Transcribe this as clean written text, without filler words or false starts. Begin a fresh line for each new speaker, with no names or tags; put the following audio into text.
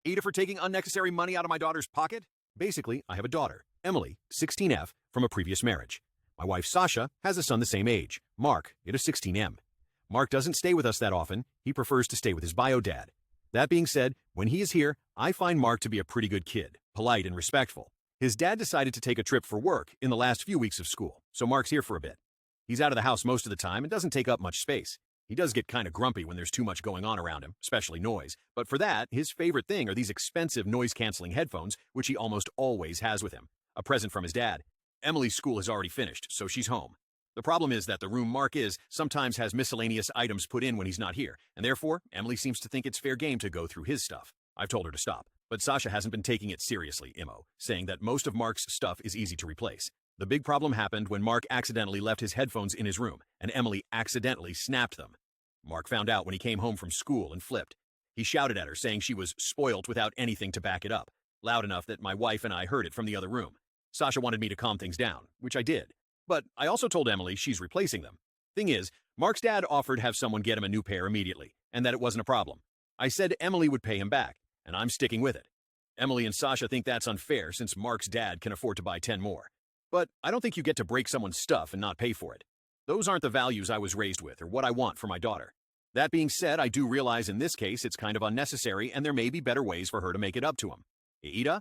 Ada for taking unnecessary money out of my daughter's pocket? Basically, I have a daughter, Emily, 16F, from a previous marriage. My wife, Sasha, has a son the same age, Mark, it is 16M. Mark doesn't stay with us that often. He prefers to stay with his bio dad. That being said, when he is here, I find Mark to be a pretty good kid, polite and respectful. His dad decided to take a trip for work in the last few weeks of school, so Mark's here for a bit. He's out of the house most of the time and doesn't take up much space. He does get kind of grumpy when there's too much going on around him, especially noise, but for that, his favorite thing are these expensive noise-canceling headphones, which he almost always has with him. A present from his dad. Emily's school has already finished, so she's home. The problem is that the room Mark is sometimes has miscellaneous items put in when he's not here, and therefore, Emily seems to think it's fair game to go through his stuff. I've told her to stop, but Sasha hasn't been taking it seriously, Imo, saying that most of Mark's stuff is easy to replace. The big problem happened when Mark accidentally left his headphones in his room, and Emily accidentally snapped them. Mark found out when he came home from school and flipped. He shouted at her, saying she was spoilt without anything to back it up, loud enough that my wife and I heard it from the other room. Sasha wanted me to calm things down, which I did. But I also told Emily she's replacing them. Thing is, Mark's dad offered to have someone get him a new pair immediately, and that it wasn't a problem. I said Emily would pay him back, and I'm sticking with it. Emily and Sasha think that's unfair since Mark's dad can afford to buy 10 more. But I don't think you get to break someone's stuff and not pay for it. Those aren't the values I was raised with or what I want for my daughter. That being said, I do realize in this case it's kind of unnecessary and there may be better ways for her to make it up to him. Ida,